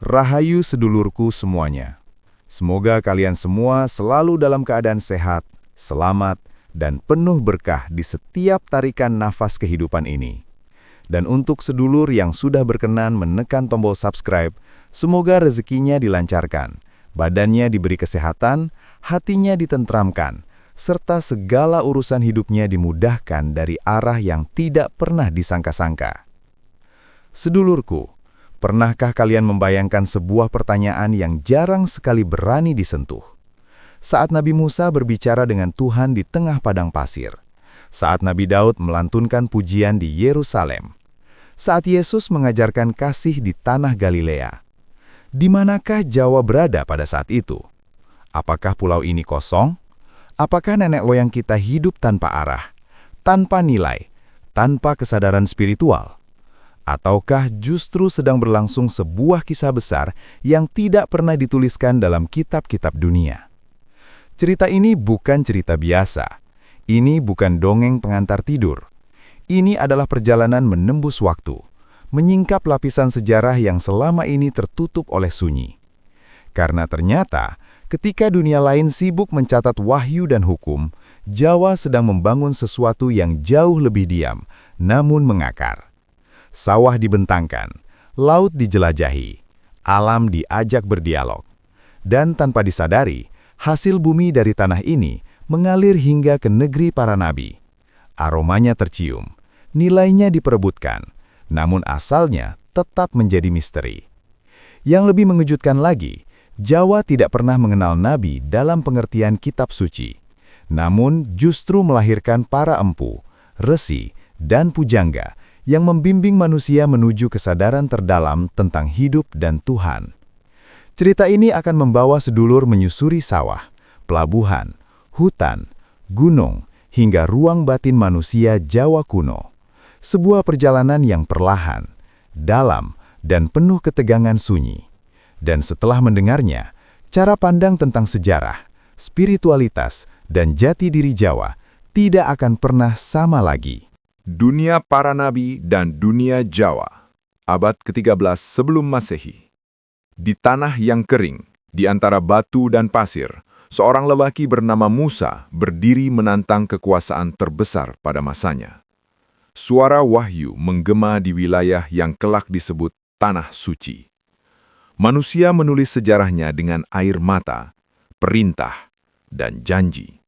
Rahayu sedulurku semuanya. Semoga kalian semua selalu dalam keadaan sehat, selamat, dan penuh berkah di setiap tarikan nafas kehidupan ini. Dan untuk sedulur yang sudah berkenan menekan tombol subscribe, semoga rezekinya dilancarkan, badannya diberi kesehatan, hatinya ditentramkan, serta segala urusan hidupnya dimudahkan dari arah yang tidak pernah disangka-sangka. Sedulurku, pernahkah kalian membayangkan sebuah pertanyaan yang jarang sekali berani disentuh? Saat Nabi Musa berbicara dengan Tuhan di tengah padang pasir, saat Nabi Daud melantunkan pujian di Yerusalem, saat Yesus mengajarkan kasih di tanah Galilea, di manakah Jawa berada pada saat itu? Apakah pulau ini kosong? Apakah nenek moyang kita hidup tanpa arah, tanpa nilai, tanpa kesadaran spiritual? Ataukah justru sedang berlangsung sebuah kisah besar yang tidak pernah dituliskan dalam kitab-kitab dunia? Cerita ini bukan cerita biasa. Ini bukan dongeng pengantar tidur. Ini adalah perjalanan menembus waktu, menyingkap lapisan sejarah yang selama ini tertutup oleh sunyi. Karena ternyata, ketika dunia lain sibuk mencatat wahyu dan hukum, Jawa sedang membangun sesuatu yang jauh lebih diam, namun mengakar. Sawah dibentangkan, laut dijelajahi, alam diajak berdialog. Dan tanpa disadari, hasil bumi dari tanah ini mengalir hingga ke negeri para nabi. Aromanya tercium, nilainya diperebutkan, namun asalnya tetap menjadi misteri. Yang lebih mengejutkan lagi, Jawa tidak pernah mengenal nabi dalam pengertian kitab suci, namun justru melahirkan para empu, resi, dan pujangga yang membimbing manusia menuju kesadaran terdalam tentang hidup dan Tuhan. Cerita ini akan membawa sedulur menyusuri sawah, pelabuhan, hutan, gunung, hingga ruang batin manusia Jawa kuno. Sebuah perjalanan yang perlahan, dalam, dan penuh ketegangan sunyi. Dan setelah mendengarnya, cara pandang tentang sejarah, spiritualitas, dan jati diri Jawa tidak akan pernah sama lagi. Dunia para nabi dan dunia Jawa, abad ke-13 sebelum Masehi. Di tanah yang kering, di antara batu dan pasir, seorang lelaki bernama Musa berdiri menantang kekuasaan terbesar pada masanya. Suara wahyu menggema di wilayah yang kelak disebut Tanah Suci. Manusia menulis sejarahnya dengan air mata, perintah, dan janji.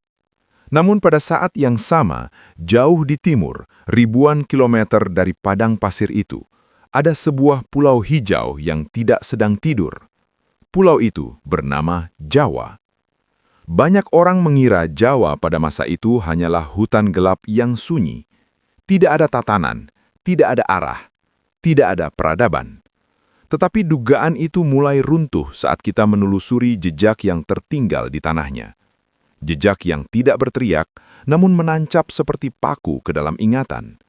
Namun pada saat yang sama, jauh di timur, ribuan kilometer dari padang pasir itu, ada sebuah pulau hijau yang tidak sedang tidur. Pulau itu bernama Jawa. Banyak orang mengira Jawa pada masa itu hanyalah hutan gelap yang sunyi. Tidak ada tatanan, tidak ada arah, tidak ada peradaban. Tetapi dugaan itu mulai runtuh saat kita menelusuri jejak yang tertinggal di tanahnya. Jejak yang tidak berteriak, namun menancap seperti paku ke dalam ingatan.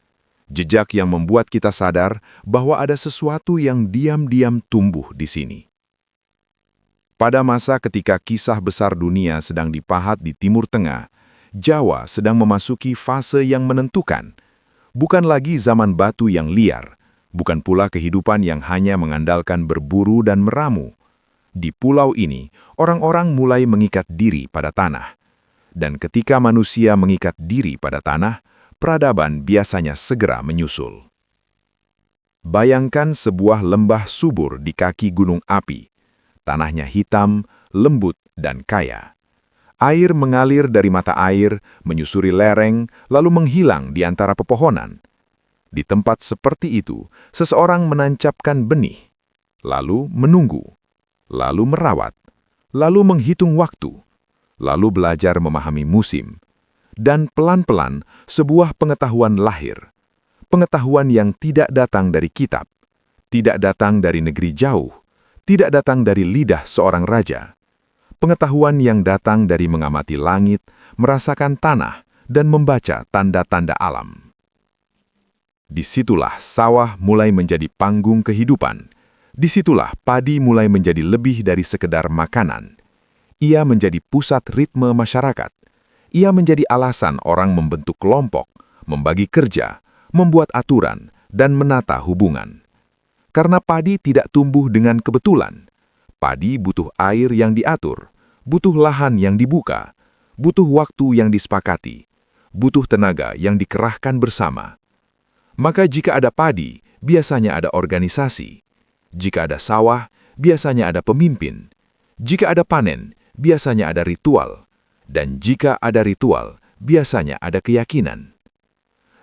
Jejak yang membuat kita sadar bahwa ada sesuatu yang diam-diam tumbuh di sini. Pada masa ketika kisah besar dunia sedang dipahat di Timur Tengah, Jawa sedang memasuki fase yang menentukan. Bukan lagi zaman batu yang liar, bukan pula kehidupan yang hanya mengandalkan berburu dan meramu. Di pulau ini, orang-orang mulai mengikat diri pada tanah. Dan ketika manusia mengikat diri pada tanah, peradaban biasanya segera menyusul. Bayangkan sebuah lembah subur di kaki gunung api. Tanahnya hitam, lembut, dan kaya. Air mengalir dari mata air, menyusuri lereng, lalu menghilang di antara pepohonan. Di tempat seperti itu, seseorang menancapkan benih, lalu menunggu, lalu merawat, lalu menghitung waktu, lalu belajar memahami musim, dan pelan-pelan sebuah pengetahuan lahir. Pengetahuan yang tidak datang dari kitab, tidak datang dari negeri jauh, tidak datang dari lidah seorang raja. Pengetahuan yang datang dari mengamati langit, merasakan tanah, dan membaca tanda-tanda alam. Disitulah sawah mulai menjadi panggung kehidupan. Disitulah padi mulai menjadi lebih dari sekedar makanan. Ia menjadi pusat ritme masyarakat. Ia menjadi alasan orang membentuk kelompok, membagi kerja, membuat aturan, dan menata hubungan. Karena padi tidak tumbuh dengan kebetulan. Padi butuh air yang diatur, butuh lahan yang dibuka, butuh waktu yang disepakati, butuh tenaga yang dikerahkan bersama. Maka jika ada padi, biasanya ada organisasi. Jika ada sawah, biasanya ada pemimpin. Jika ada panen, biasanya ada ritual. Dan jika ada ritual, biasanya ada keyakinan.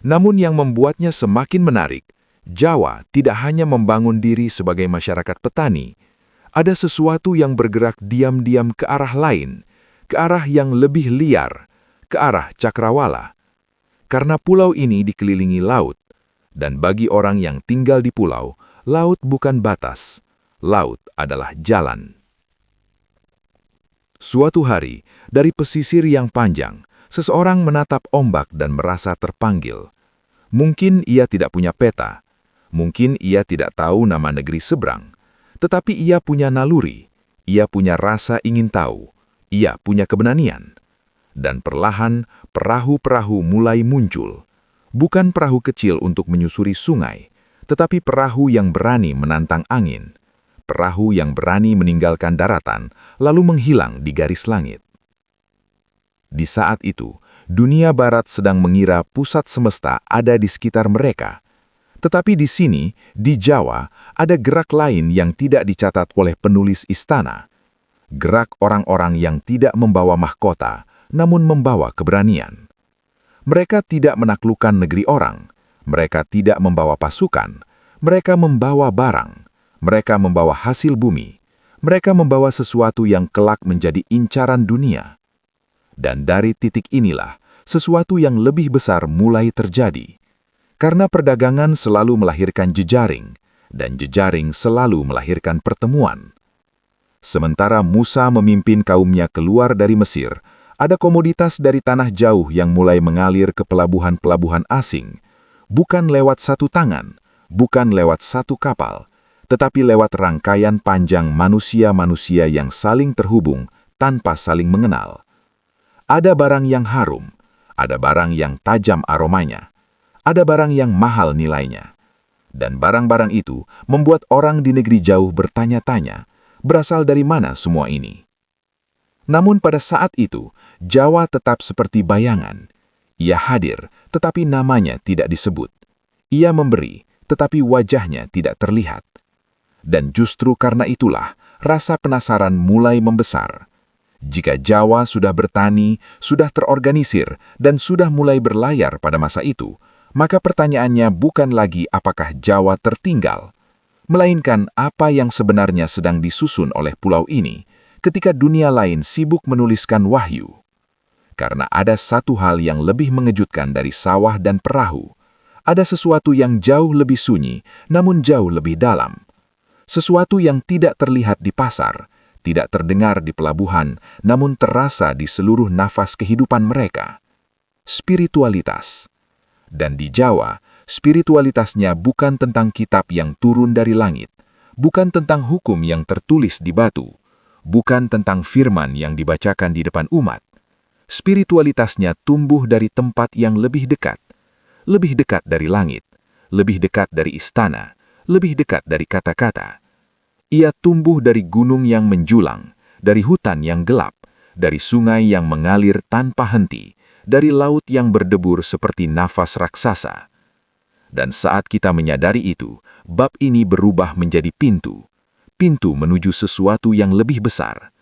Namun yang membuatnya semakin menarik, Jawa tidak hanya membangun diri sebagai masyarakat petani. Ada sesuatu yang bergerak diam-diam ke arah lain, ke arah yang lebih liar, ke arah cakrawala. Karena pulau ini dikelilingi laut, dan bagi orang yang tinggal di pulau, laut bukan batas, laut adalah jalan. Suatu hari, dari pesisir yang panjang, seseorang menatap ombak dan merasa terpanggil. Mungkin ia tidak punya peta, mungkin ia tidak tahu nama negeri seberang, tetapi ia punya naluri, ia punya rasa ingin tahu, ia punya keberanian. Dan perlahan, perahu-perahu mulai muncul. Bukan perahu kecil untuk menyusuri sungai, tetapi perahu yang berani menantang angin. Perahu yang berani meninggalkan daratan, lalu menghilang di garis langit. Di saat itu, dunia barat sedang mengira pusat semesta ada di sekitar mereka. Tetapi di sini, di Jawa, ada gerak lain yang tidak dicatat oleh penulis istana. Gerak orang-orang yang tidak membawa mahkota, namun membawa keberanian. Mereka tidak menaklukkan negeri orang, mereka tidak membawa pasukan, mereka membawa barang, mereka membawa hasil bumi, mereka membawa sesuatu yang kelak menjadi incaran dunia. Dan dari titik inilah, sesuatu yang lebih besar mulai terjadi. Karena perdagangan selalu melahirkan jejaring, dan jejaring selalu melahirkan pertemuan. Sementara Musa memimpin kaumnya keluar dari Mesir, ada komoditas dari tanah jauh yang mulai mengalir ke pelabuhan-pelabuhan asing, bukan lewat satu tangan, bukan lewat satu kapal, tetapi lewat rangkaian panjang manusia-manusia yang saling terhubung tanpa saling mengenal. Ada barang yang harum, ada barang yang tajam aromanya, ada barang yang mahal nilainya. Dan barang-barang itu membuat orang di negeri jauh bertanya-tanya, berasal dari mana semua ini? Namun pada saat itu, Jawa tetap seperti bayangan. Ia hadir, tetapi namanya tidak disebut. Ia memberi, tetapi wajahnya tidak terlihat. Dan justru karena itulah, rasa penasaran mulai membesar. Jika Jawa sudah bertani, sudah terorganisir, dan sudah mulai berlayar pada masa itu, maka pertanyaannya bukan lagi apakah Jawa tertinggal, melainkan apa yang sebenarnya sedang disusun oleh pulau ini ketika dunia lain sibuk menuliskan wahyu. Karena ada satu hal yang lebih mengejutkan dari sawah dan perahu. Ada sesuatu yang jauh lebih sunyi, namun jauh lebih dalam. Sesuatu yang tidak terlihat di pasar, tidak terdengar di pelabuhan, namun terasa di seluruh nafas kehidupan mereka. Spiritualitas. Dan di Jawa, spiritualitasnya bukan tentang kitab yang turun dari langit, bukan tentang hukum yang tertulis di batu, bukan tentang firman yang dibacakan di depan umat. Spiritualitasnya tumbuh dari tempat yang lebih dekat dari langit, lebih dekat dari istana, lebih dekat dari kata-kata. Ia tumbuh dari gunung yang menjulang, dari hutan yang gelap, dari sungai yang mengalir tanpa henti, dari laut yang berdebur seperti nafas raksasa. Dan saat kita menyadari itu, bab ini berubah menjadi pintu menuju sesuatu yang lebih besar.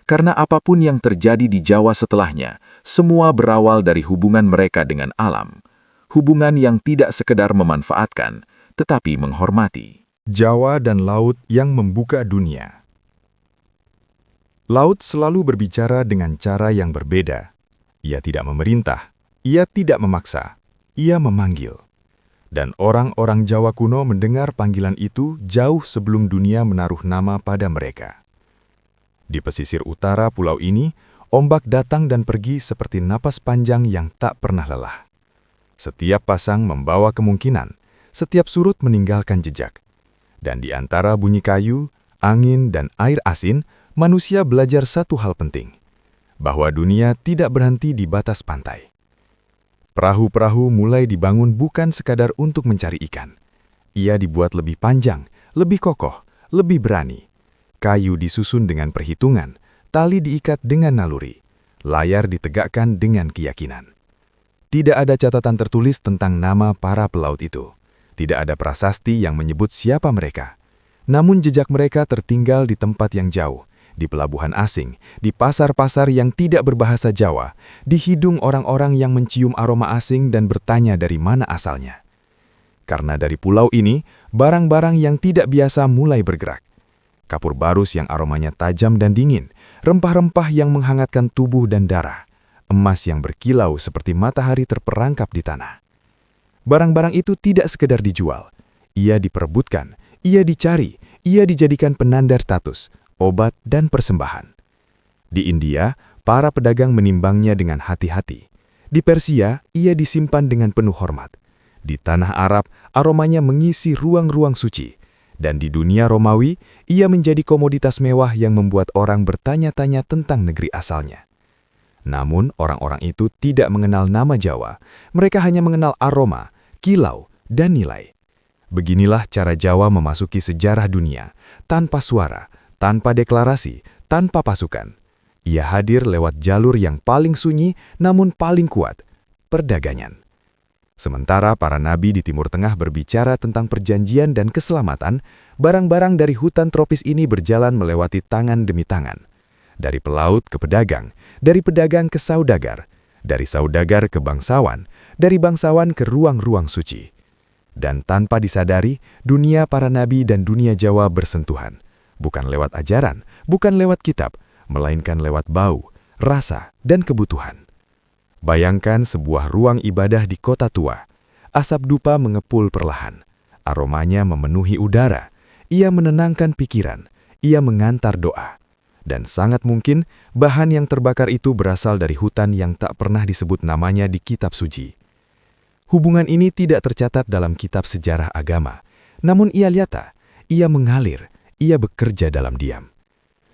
Karena apapun yang terjadi di Jawa setelahnya, semua berawal dari hubungan mereka dengan alam. Hubungan yang tidak sekedar memanfaatkan, tetapi menghormati. Jawa dan laut yang membuka dunia. Laut selalu berbicara dengan cara yang berbeda. Ia tidak memerintah, ia tidak memaksa, ia memanggil. Dan orang-orang Jawa kuno mendengar panggilan itu jauh sebelum dunia menaruh nama pada mereka. Di pesisir utara pulau ini, ombak datang dan pergi seperti napas panjang yang tak pernah lelah. Setiap pasang membawa kemungkinan, setiap surut meninggalkan jejak. Dan di antara bunyi kayu, angin, dan air asin, manusia belajar satu hal penting, bahwa dunia tidak berhenti di batas pantai. Perahu-perahu mulai dibangun bukan sekadar untuk mencari ikan. Ia dibuat lebih panjang, lebih kokoh, lebih berani. Kayu disusun dengan perhitungan, tali diikat dengan naluri, layar ditegakkan dengan keyakinan. Tidak ada catatan tertulis tentang nama para pelaut itu. Tidak ada prasasti yang menyebut siapa mereka. Namun jejak mereka tertinggal di tempat yang jauh, di pelabuhan asing, di pasar-pasar yang tidak berbahasa Jawa, di hidung orang-orang yang mencium aroma asing dan bertanya dari mana asalnya. Karena dari pulau ini, barang-barang yang tidak biasa mulai bergerak. Kapur barus yang aromanya tajam dan dingin, rempah-rempah yang menghangatkan tubuh dan darah, emas yang berkilau seperti matahari terperangkap di tanah. Barang-barang itu tidak sekedar dijual. Ia diperebutkan, ia dicari, ia dijadikan penandar status, obat, dan persembahan. Di India, para pedagang menimbangnya dengan hati-hati. Di Persia, ia disimpan dengan penuh hormat. Di tanah Arab, aromanya mengisi ruang-ruang suci. Dan di dunia Romawi, ia menjadi komoditas mewah yang membuat orang bertanya-tanya tentang negeri asalnya. Namun, orang-orang itu tidak mengenal nama Jawa. Mereka hanya mengenal aroma, kilau, dan nilai. Beginilah cara Jawa memasuki sejarah dunia, tanpa suara, tanpa deklarasi, tanpa pasukan. Ia hadir lewat jalur yang paling sunyi namun paling kuat, perdagangan. Sementara para nabi di Timur Tengah berbicara tentang perjanjian dan keselamatan, barang-barang dari hutan tropis ini berjalan melewati tangan demi tangan. Dari pelaut ke pedagang, dari pedagang ke saudagar, dari saudagar ke bangsawan, dari bangsawan ke ruang-ruang suci. Dan tanpa disadari, dunia para nabi dan dunia Jawa bersentuhan. Bukan lewat ajaran, bukan lewat kitab, melainkan lewat bau, rasa, dan kebutuhan. Bayangkan sebuah ruang ibadah di kota tua. Asap dupa mengepul perlahan. Aromanya memenuhi udara. Ia menenangkan pikiran. Ia mengantar doa. Dan sangat mungkin bahan yang terbakar itu berasal dari hutan yang tak pernah disebut namanya di kitab suci. Hubungan ini tidak tercatat dalam kitab sejarah agama, namun ia nyata, ia mengalir, ia bekerja dalam diam.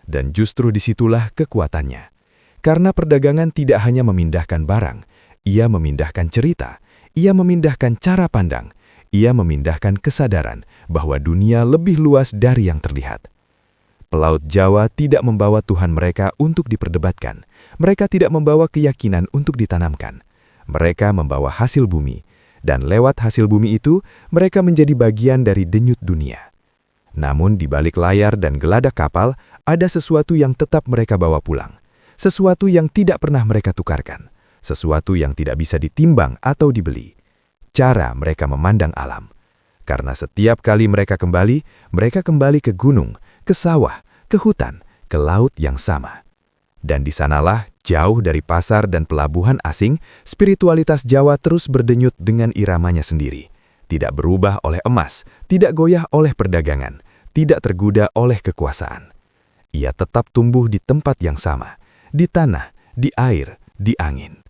Dan justru disitulah kekuatannya. Karena perdagangan tidak hanya memindahkan barang, ia memindahkan cerita, ia memindahkan cara pandang, ia memindahkan kesadaran bahwa dunia lebih luas dari yang terlihat. Pelaut Jawa tidak membawa Tuhan mereka untuk diperdebatkan. Mereka tidak membawa keyakinan untuk ditanamkan. Mereka membawa hasil bumi, dan lewat hasil bumi itu, mereka menjadi bagian dari denyut dunia. Namun di balik layar dan geladak kapal, ada sesuatu yang tetap mereka bawa pulang. Sesuatu yang tidak pernah mereka tukarkan. Sesuatu yang tidak bisa ditimbang atau dibeli. Cara mereka memandang alam. Karena setiap kali mereka kembali ke gunung, ke sawah, ke hutan, ke laut yang sama. Dan di sanalah, jauh dari pasar dan pelabuhan asing, spiritualitas Jawa terus berdenyut dengan iramanya sendiri. Tidak berubah oleh emas, tidak goyah oleh perdagangan, tidak tergoda oleh kekuasaan. Ia tetap tumbuh di tempat yang sama, di tanah, di air, di angin.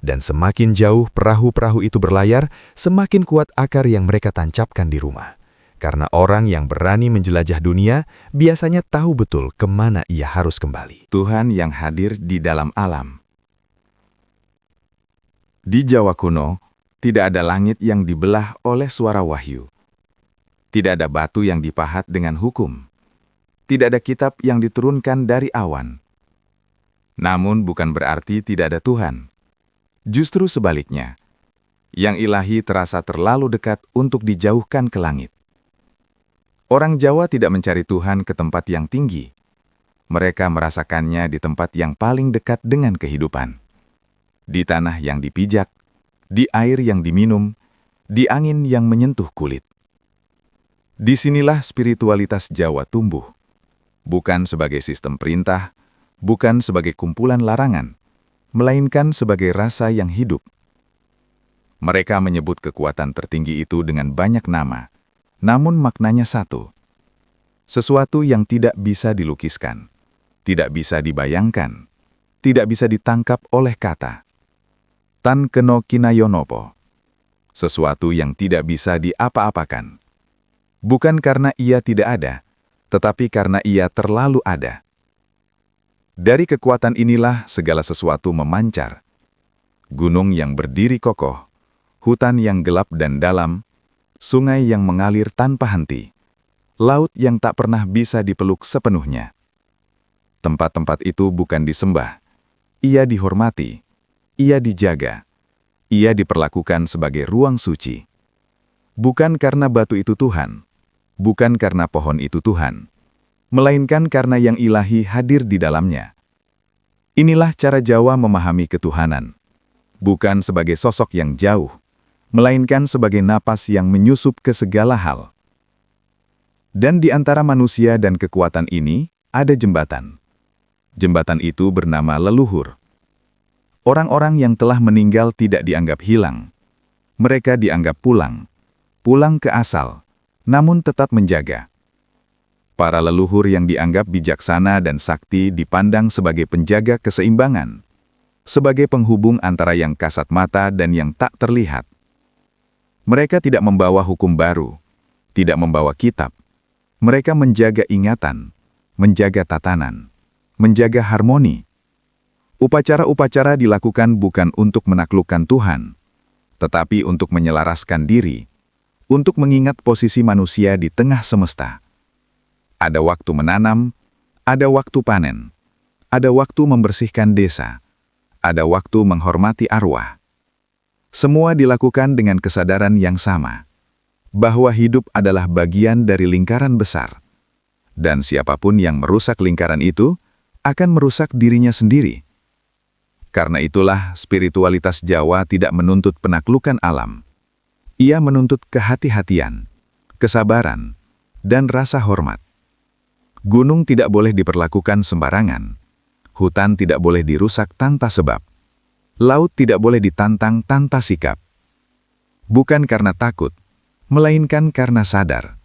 Dan semakin jauh perahu-perahu itu berlayar, semakin kuat akar yang mereka tancapkan di rumah. Karena orang yang berani menjelajah dunia biasanya tahu betul kemana ia harus kembali. Tuhan yang hadir di dalam alam. Di Jawa kuno, tidak ada langit yang dibelah oleh suara wahyu. Tidak ada batu yang dipahat dengan hukum. Tidak ada kitab yang diturunkan dari awan. Namun bukan berarti tidak ada Tuhan. Justru sebaliknya, yang ilahi terasa terlalu dekat untuk dijauhkan ke langit. Orang Jawa tidak mencari Tuhan ke tempat yang tinggi. Mereka merasakannya di tempat yang paling dekat dengan kehidupan. Di tanah yang dipijak, di air yang diminum, di angin yang menyentuh kulit. Disinilah spiritualitas Jawa tumbuh. Bukan sebagai sistem perintah, bukan sebagai kumpulan larangan, melainkan sebagai rasa yang hidup. Mereka menyebut kekuatan tertinggi itu dengan banyak nama. Namun maknanya satu, sesuatu yang tidak bisa dilukiskan, tidak bisa dibayangkan, tidak bisa ditangkap oleh kata. Tan keno kinayonopo, sesuatu yang tidak bisa diapa-apakan. Bukan karena ia tidak ada, tetapi karena ia terlalu ada. Dari kekuatan inilah segala sesuatu memancar. Gunung yang berdiri kokoh, hutan yang gelap dan dalam, sungai yang mengalir tanpa henti, laut yang tak pernah bisa dipeluk sepenuhnya. Tempat-tempat itu bukan disembah, ia dihormati, ia dijaga, ia diperlakukan sebagai ruang suci. Bukan karena batu itu Tuhan, bukan karena pohon itu Tuhan, melainkan karena yang ilahi hadir di dalamnya. Inilah cara Jawa memahami ketuhanan, bukan sebagai sosok yang jauh, melainkan sebagai napas yang menyusup ke segala hal. Dan di antara manusia dan kekuatan ini, ada jembatan. Jembatan itu bernama leluhur. Orang-orang yang telah meninggal tidak dianggap hilang. Mereka dianggap pulang ke asal, namun tetap menjaga. Para leluhur yang dianggap bijaksana dan sakti dipandang sebagai penjaga keseimbangan, sebagai penghubung antara yang kasat mata dan yang tak terlihat. Mereka tidak membawa hukum baru, tidak membawa kitab. Mereka menjaga ingatan, menjaga tatanan, menjaga harmoni. Upacara-upacara dilakukan bukan untuk menaklukkan Tuhan, tetapi untuk menyelaraskan diri, untuk mengingat posisi manusia di tengah semesta. Ada waktu menanam, ada waktu panen, ada waktu membersihkan desa, ada waktu menghormati arwah. Semua dilakukan dengan kesadaran yang sama, bahwa hidup adalah bagian dari lingkaran besar, dan siapapun yang merusak lingkaran itu akan merusak dirinya sendiri. Karena itulah spiritualitas Jawa tidak menuntut penaklukan alam. Ia menuntut kehati-hatian, kesabaran, dan rasa hormat. Gunung tidak boleh diperlakukan sembarangan. Hutan tidak boleh dirusak tanpa sebab. Laut tidak boleh ditantang tanpa sikap. Bukan karena takut, melainkan karena sadar.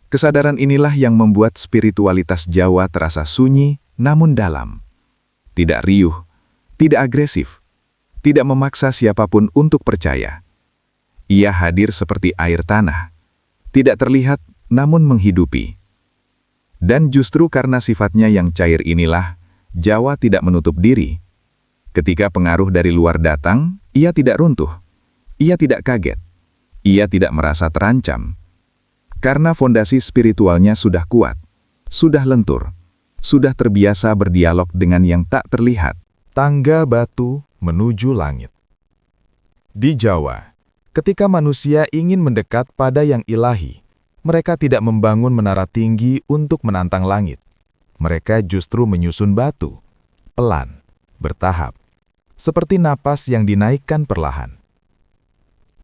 Kesadaran inilah yang membuat spiritualitas Jawa terasa sunyi namun dalam. Tidak riuh, tidak agresif, tidak memaksa siapapun untuk percaya. Ia hadir seperti air tanah, tidak terlihat namun menghidupi. Dan justru karena sifatnya yang cair inilah, Jawa tidak menutup diri. Ketika pengaruh dari luar datang, ia tidak runtuh, ia tidak kaget, ia tidak merasa terancam. Karena fondasi spiritualnya sudah kuat, sudah lentur, sudah terbiasa berdialog dengan yang tak terlihat. Tangga batu menuju langit. Di Jawa, ketika manusia ingin mendekat pada yang ilahi, mereka tidak membangun menara tinggi untuk menantang langit. Mereka justru menyusun batu, pelan, bertahap, seperti napas yang dinaikkan perlahan.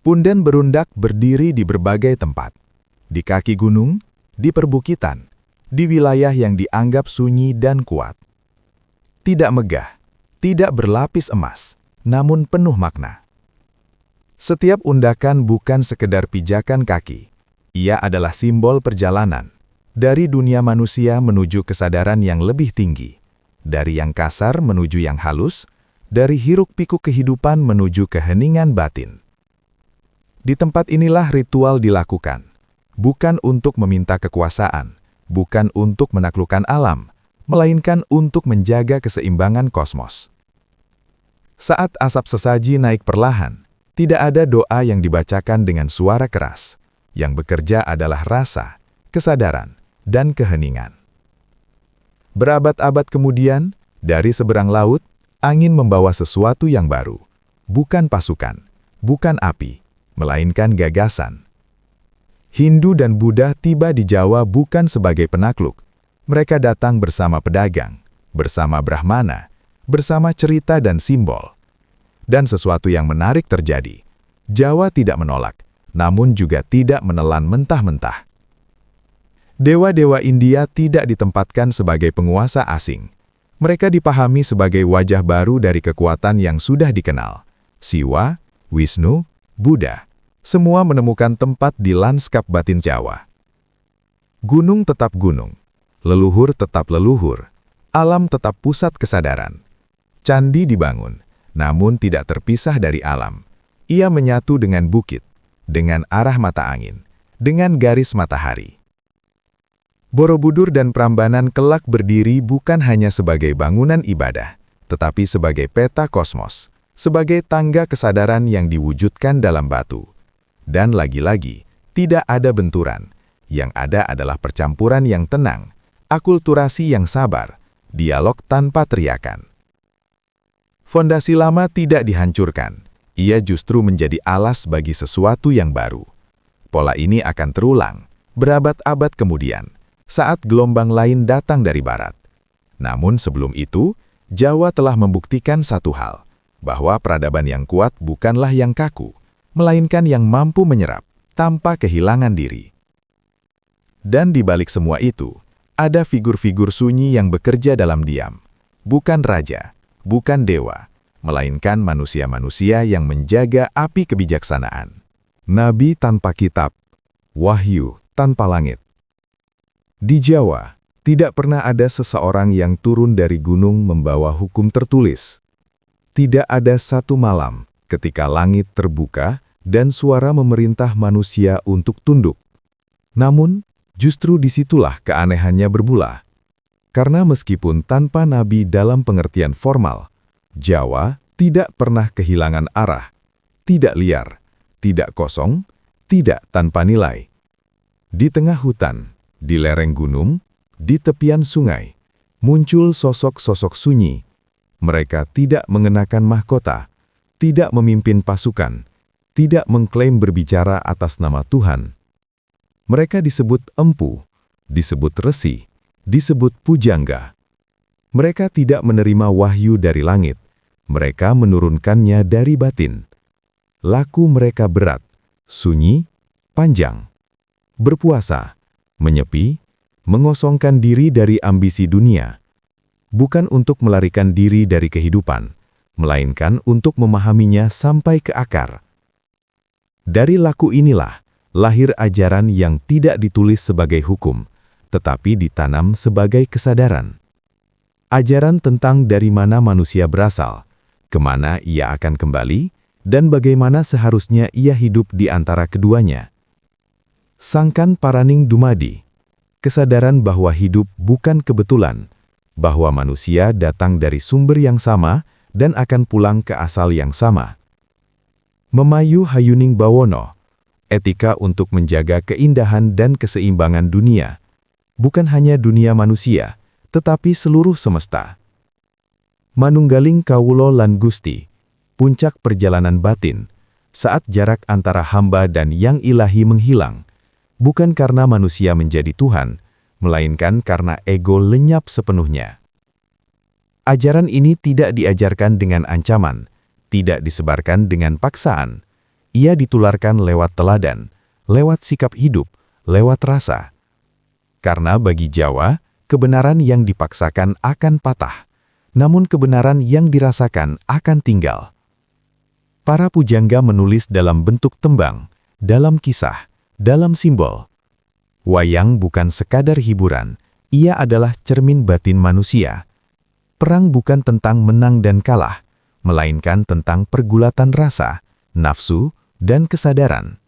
Punden berundak berdiri di berbagai tempat, di kaki gunung, di perbukitan, di wilayah yang dianggap sunyi dan kuat. Tidak megah, tidak berlapis emas, namun penuh makna. Setiap undakan bukan sekedar pijakan kaki, ia adalah simbol perjalanan, dari dunia manusia menuju kesadaran yang lebih tinggi, dari yang kasar menuju yang halus, dari hiruk-pikuk kehidupan menuju keheningan batin. Di tempat inilah ritual dilakukan, bukan untuk meminta kekuasaan, bukan untuk menaklukkan alam, melainkan untuk menjaga keseimbangan kosmos. Saat asap sesaji naik perlahan, tidak ada doa yang dibacakan dengan suara keras. Yang bekerja adalah rasa, kesadaran, dan keheningan. Berabad-abad kemudian, dari seberang laut, angin membawa sesuatu yang baru. Bukan pasukan, bukan api, melainkan gagasan. Hindu dan Buddha tiba di Jawa bukan sebagai penakluk. Mereka datang bersama pedagang, bersama Brahmana, bersama cerita dan simbol. Dan sesuatu yang menarik terjadi. Jawa tidak menolak, namun juga tidak menelan mentah-mentah. Dewa-dewa India tidak ditempatkan sebagai penguasa asing. Mereka dipahami sebagai wajah baru dari kekuatan yang sudah dikenal. Siwa, Wisnu, Buddha, semua menemukan tempat di lanskap batin Jawa. Gunung tetap gunung, leluhur tetap leluhur, alam tetap pusat kesadaran. Candi dibangun, namun tidak terpisah dari alam. Ia menyatu dengan bukit, dengan arah mata angin, dengan garis matahari. Borobudur dan Prambanan kelak berdiri bukan hanya sebagai bangunan ibadah, tetapi sebagai peta kosmos, sebagai tangga kesadaran yang diwujudkan dalam batu. Dan lagi-lagi, tidak ada benturan. Yang ada adalah percampuran yang tenang, akulturasi yang sabar, dialog tanpa teriakan. Fondasi lama tidak dihancurkan, ia justru menjadi alas bagi sesuatu yang baru. Pola ini akan terulang, berabad-abad kemudian, saat gelombang lain datang dari barat. Namun sebelum itu, Jawa telah membuktikan satu hal, bahwa peradaban yang kuat bukanlah yang kaku, melainkan yang mampu menyerap tanpa kehilangan diri. Dan di balik semua itu, ada figur-figur sunyi yang bekerja dalam diam. Bukan raja, bukan dewa, melainkan manusia-manusia yang menjaga api kebijaksanaan. Nabi tanpa kitab, wahyu tanpa langit. Di Jawa, tidak pernah ada seseorang yang turun dari gunung membawa hukum tertulis. Tidak ada satu malam ketika langit terbuka dan suara memerintah manusia untuk tunduk. Namun, justru disitulah keanehannya bermula. Karena meskipun tanpa nabi dalam pengertian formal, Jawa tidak pernah kehilangan arah, tidak liar, tidak kosong, tidak tanpa nilai. Di tengah hutan, di lereng gunung, di tepian sungai, muncul sosok-sosok sunyi. Mereka tidak mengenakan mahkota, tidak memimpin pasukan, tidak mengklaim berbicara atas nama Tuhan. Mereka disebut empu, disebut resi, disebut pujangga. Mereka tidak menerima wahyu dari langit, mereka menurunkannya dari batin. Laku mereka berat, sunyi, panjang. Berpuasa, menyepi, mengosongkan diri dari ambisi dunia. Bukan untuk melarikan diri dari kehidupan, melainkan untuk memahaminya sampai ke akar. Dari laku inilah, lahir ajaran yang tidak ditulis sebagai hukum, tetapi ditanam sebagai kesadaran. Ajaran tentang dari mana manusia berasal, kemana ia akan kembali, dan bagaimana seharusnya ia hidup di antara keduanya. Sangkan Paraning Dumadi, kesadaran bahwa hidup bukan kebetulan, bahwa manusia datang dari sumber yang sama dan akan pulang ke asal yang sama. Memayu Hayuning Bawono, etika untuk menjaga keindahan dan keseimbangan dunia, bukan hanya dunia manusia, tetapi seluruh semesta. Manunggaling Kawulo lan Gusti, puncak perjalanan batin, saat jarak antara hamba dan yang ilahi menghilang, bukan karena manusia menjadi Tuhan, melainkan karena ego lenyap sepenuhnya. Ajaran ini tidak diajarkan dengan ancaman, tidak disebarkan dengan paksaan. Ia ditularkan lewat teladan, lewat sikap hidup, lewat rasa. Karena bagi Jawa, kebenaran yang dipaksakan akan patah, namun kebenaran yang dirasakan akan tinggal. Para pujangga menulis dalam bentuk tembang, dalam kisah, dalam simbol. Wayang bukan sekadar hiburan, ia adalah cermin batin manusia. Perang bukan tentang menang dan kalah, melainkan tentang pergulatan rasa, nafsu, dan kesadaran.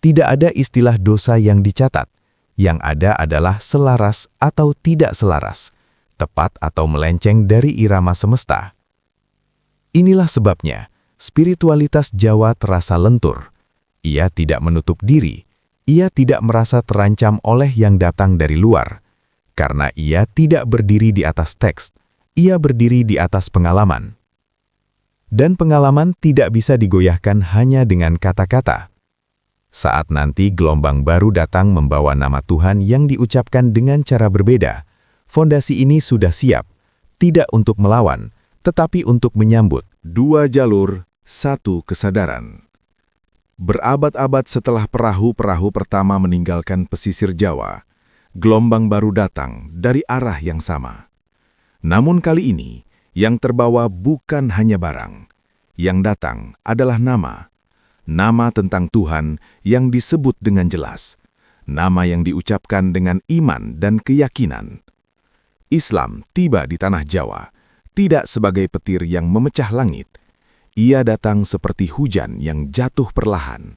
Tidak ada istilah dosa yang dicatat, yang ada adalah selaras atau tidak selaras, tepat atau melenceng dari irama semesta. Inilah sebabnya, spiritualitas Jawa terasa lentur. Ia tidak menutup diri, ia tidak merasa terancam oleh yang datang dari luar, karena ia tidak berdiri di atas teks, ia berdiri di atas pengalaman. Dan pengalaman tidak bisa digoyahkan hanya dengan kata-kata. Saat nanti gelombang baru datang membawa nama Tuhan yang diucapkan dengan cara berbeda, fondasi ini sudah siap, tidak untuk melawan, tetapi untuk menyambut. Dua jalur, satu kesadaran. Berabad-abad setelah perahu-perahu pertama meninggalkan pesisir Jawa, gelombang baru datang dari arah yang sama. Namun kali ini, yang terbawa bukan hanya barang. Yang datang adalah nama. Nama tentang Tuhan yang disebut dengan jelas. Nama yang diucapkan dengan iman dan keyakinan. Islam tiba di tanah Jawa, tidak sebagai petir yang memecah langit. Ia datang seperti hujan yang jatuh perlahan,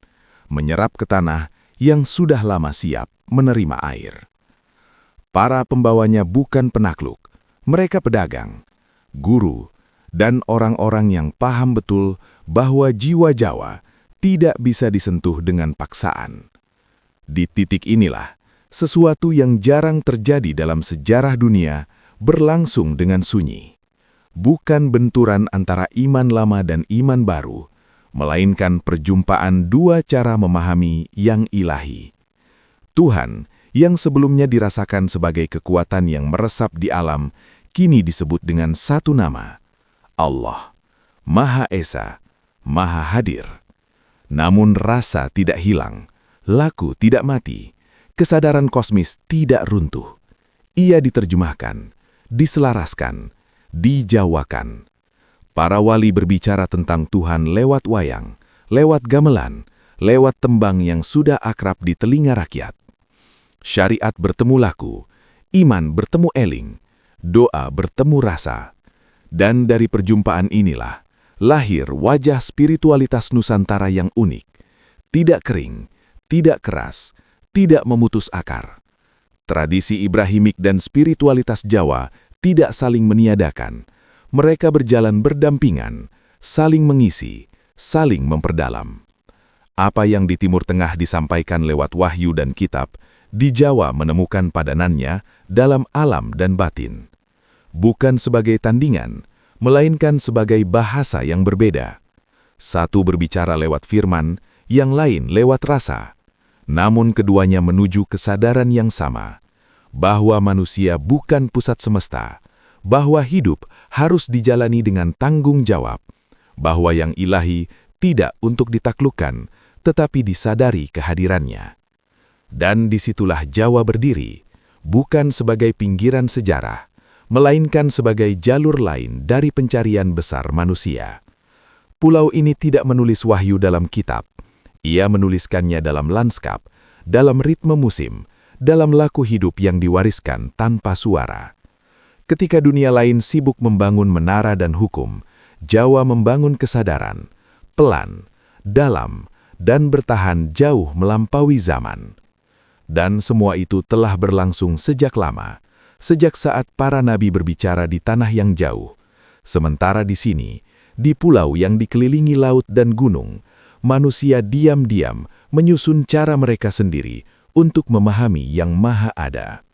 menyerap ke tanah yang sudah lama siap menerima air. Para pembawanya bukan penakluk, mereka pedagang, guru, dan orang-orang yang paham betul bahwa jiwa Jawa tidak bisa disentuh dengan paksaan. Di titik inilah, sesuatu yang jarang terjadi dalam sejarah dunia berlangsung dengan sunyi. Bukan benturan antara iman lama dan iman baru, melainkan perjumpaan dua cara memahami yang ilahi. Tuhan, yang sebelumnya dirasakan sebagai kekuatan yang meresap di alam, kini disebut dengan satu nama, Allah, Maha Esa, Maha Hadir. Namun rasa tidak hilang, laku tidak mati, kesadaran kosmis tidak runtuh. Ia diterjemahkan, diselaraskan, dijawakan. Para wali berbicara tentang Tuhan lewat wayang, lewat gamelan, lewat tembang yang sudah akrab di telinga rakyat. Syariat bertemu laku, iman bertemu eling, doa bertemu rasa. Dan dari perjumpaan inilah, lahir wajah spiritualitas Nusantara yang unik. Tidak kering, tidak keras, tidak memutus akar. Tradisi Ibrahimik dan spiritualitas Jawa tidak saling meniadakan. Mereka berjalan berdampingan, saling mengisi, saling memperdalam. Apa yang di Timur Tengah disampaikan lewat wahyu dan kitab, di Jawa menemukan padanannya dalam alam dan batin. Bukan sebagai tandingan, melainkan sebagai bahasa yang berbeda. Satu berbicara lewat firman, yang lain lewat rasa. Namun keduanya menuju kesadaran yang sama, bahwa manusia bukan pusat semesta, bahwa hidup harus dijalani dengan tanggung jawab, bahwa yang ilahi tidak untuk ditaklukkan, tetapi disadari kehadirannya. Dan disitulah Jawa berdiri, bukan sebagai pinggiran sejarah, melainkan sebagai jalur lain dari pencarian besar manusia. Pulau ini tidak menulis wahyu dalam kitab, ia menuliskannya dalam lanskap, dalam ritme musim, dalam laku hidup yang diwariskan tanpa suara. Ketika dunia lain sibuk membangun menara dan hukum, Jawa membangun kesadaran, pelan, dalam, dan bertahan jauh melampaui zaman. Dan semua itu telah berlangsung sejak lama, sejak saat para nabi berbicara di tanah yang jauh. Sementara di sini, di pulau yang dikelilingi laut dan gunung, manusia diam-diam menyusun cara mereka sendiri untuk memahami yang maha ada.